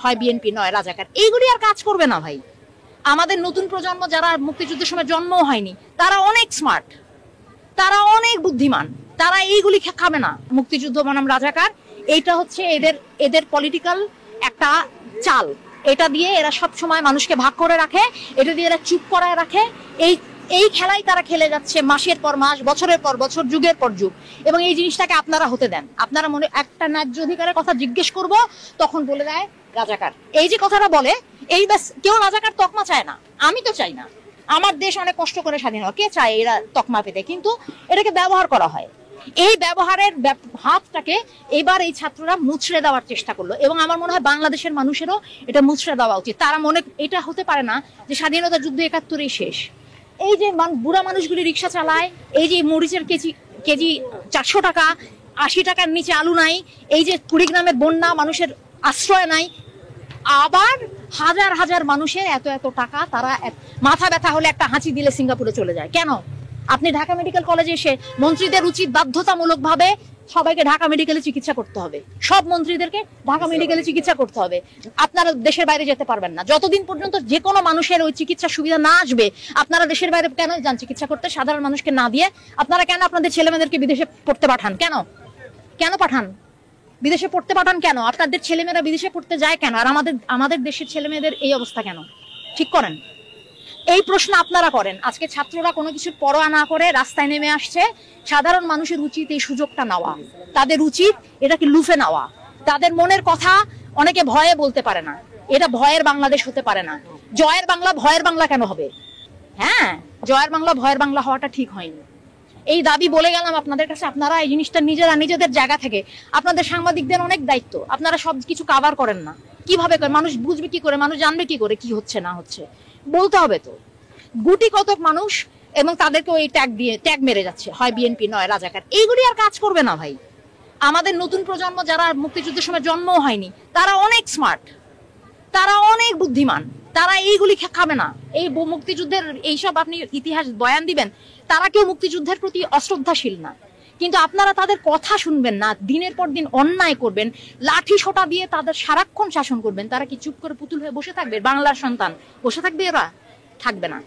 হয় বিএনপি নয় রাজাকার, এইগুলি আর কাজ করবে না ভাই। আমাদের নতুন প্রজন্ম যারা মুক্তিযুদ্ধের সময় জন্মও হয়নি তারা অনেক স্মার্ট, তারা অনেক বুদ্ধিমান, তারা এইগুলি খাবে না। মুক্তিযুদ্ধ বনাম রাজাকার এইটা হচ্ছে এদের এদের পলিটিক্যাল একটা চাল। এটা দিয়ে এরা সব সময় মানুষকে ভাগ করে রাখে, এটা দিয়ে এরা চুপ করায় রাখে। এই এই খেলাই তারা খেলে যাচ্ছে মাসের পর মাস, বছরের পর বছর, যুগের পর যুগ। এবং এই জিনিসটাকে আপনারা হতে দেন। আপনারা মনে একটা ন্যায্য অধিকারের কথা জিজ্ঞেস করব, তখন বলে দেয় রাজাকার। এই যে কথাটা বলে, এই ব্যাস, কেউ রাজাকার তকমা চায় না, আমি তো চাই না। আমার দেশ অনেক কষ্ট করে স্বাধীন হয়, কে চায় এরা তকমা পেতে? কিন্তু এটাকে ব্যবহার করা হয়। এই ব্যবহারের হাতটাকে এবার এই ছাত্ররা মুছড়ে দেওয়ার চেষ্টা করলো, এবং আমার মনে হয় বাংলাদেশের মানুষেরও এটা মুছড়ে দেওয়া উচিত। তারা এটা হতে পারে না যে স্বাধীনতা যুদ্ধ ৭১-এই শেষ। এই যে বুড়া মানুষগুলি রিক্সা চালায়, এই যে মরিচের কেজি 400 টাকা, 80 টাকার নিচে আলু নাই, এই যে কুড়িগ্রামের বন্যা, মানুষের আশ্রয় নাই, আবার হাজার হাজার মানুষের এত এত টাকা, তারা মাথা ব্যথা হলে একটা হাঁচি দিলে সিঙ্গাপুরে চলে যায়। কেন? আপনি ঢাকা মেডিকেল কলেজে এসে মন্ত্রীদের উচিত বাধ্যতামূলক ভাবে সবাইকে ঢাকা মেডিকেলে চিকিৎসা করতে হবে, সব মন্ত্রীদেরকে ঢাকা মেডিকেলে চিকিৎসা করতে হবে। আপনারা দেশের বাইরে যেতে পারবেন না যতদিন পর্যন্ত যে কোনো মানুষের ওই চিকিৎসা সুবিধা না আসবে। আপনারা দেশের বাইরে কেন যান চিকিৎসা করতে? সাধারণ মানুষকে না দিয়ে আপনারা কেন আপনাদের ছেলেমেয়েদেরকে বিদেশে পড়তে পাঠান? কেন পাঠান? বিদেশে পড়তে পাঠান কেন? আপনাদের ছেলেমেয়েরা বিদেশে পড়তে যায় কেন? আর আমাদের দেশের ছেলেমেয়েদের এই অবস্থা কেন? ঠিক করেন। এই প্রশ্ন আপনারা করেন। আজকে ছাত্ররা কোনো কিছুর পরোয়া না করে রাস্তায় নেমে আসছে। সাধারণ মানুষের উচিত এই সুযোগটা নেওয়া, তাদের উচিত এটাকে লুফে নেওয়া। তাদের মনের কথা অনেকে ভয়ে বলতে পারে না। এটা ভয়ের বাংলাদেশ হতে পারে না। জয়ের বাংলা ভয়ের বাংলা কেন হবে? হ্যাঁ, জয়ের বাংলা ভয়ের বাংলা হওয়াটা ঠিক হয়নি। এই দাবি বলে গেলাম আপনাদের কাছে। আপনারা এই জিনিসটা নিজেদের জায়গা থেকে, আপনাদের সাংবাদিকদের অনেক দায়িত্ব, আপনারা সবকিছু কভার করেন না। কিভাবে করে মানুষ বুঝবে, কি করে মানুষ জানবে, কি করে কি হচ্ছে না হচ্ছে? বলতে হবে তো। গুটি কতক মানুষ, এবং তাদেরকে ওই ট্যাগ মেরে যাচ্ছে, হয় বিএনপি নয় রাজাকার। এইগুলি আর কাজ করবে না ভাই। আমাদের নতুন প্রজন্ম যারা মুক্তিযুদ্ধের সময় জন্মও হয়নি তারা অনেক স্মার্ট, তারা অনেক বুদ্ধিমান, তারা এইগুলি খাবে না। এই মুক্তিযুদ্ধের এইসব আপনি ইতিহাস বয়ান দিবেন, তারা কেউ মুক্তিযুদ্ধের প্রতি অশ্রদ্ধাশীল না, কিন্তু আপনারা তাদের কথা শুনবেন না। দিনের পর দিন অন্যায় করবেন, লাঠি সোটা দিয়ে তাদের সারাক্ষণ শাসন করবেন। তারা কি চুপ করে পুতুল হয়ে বসে থাকবে? বাংলার সন্তান বসে থাকবে? এরা থাকবে না।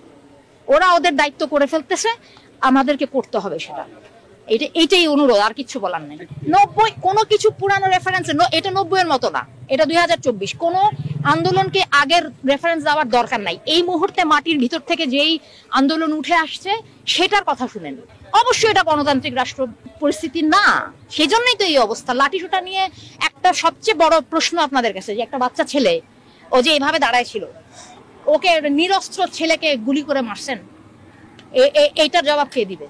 ওরা ওদের দায়িত্ব করে ফেলতেছে, আমাদেরকে করতে হবে সেটা। এইটাই অনুরোধ, আর কিছু বলার নেই। 90 কোনো কিছু পুরানো রেফারেন্স, এটা 90-এর মতো না, এটা 2024। কোনো আন্দোলনকে আগের রেফারেন্স দেওয়ার দরকার নাই। এই মুহূর্তে মাটির ভিতর থেকে যেই আন্দোলন উঠে আসছে সেটার কথা শুনেন। অবশ্যই এটা গণতান্ত্রিক রাষ্ট্র পরিস্থিতি না, সেজন্যই তো এই অবস্থা। লাঠিসোঁটা নিয়ে একটা সবচেয়ে বড় প্রশ্ন আপনাদের কাছে, যে একটা বাচ্চা ছেলে ও যে এইভাবে দাঁড়ায় ছিল, ওকে নিরস্ত্র ছেলেকে গুলি করে মারছেন, এইটার জবাব কে দিবে?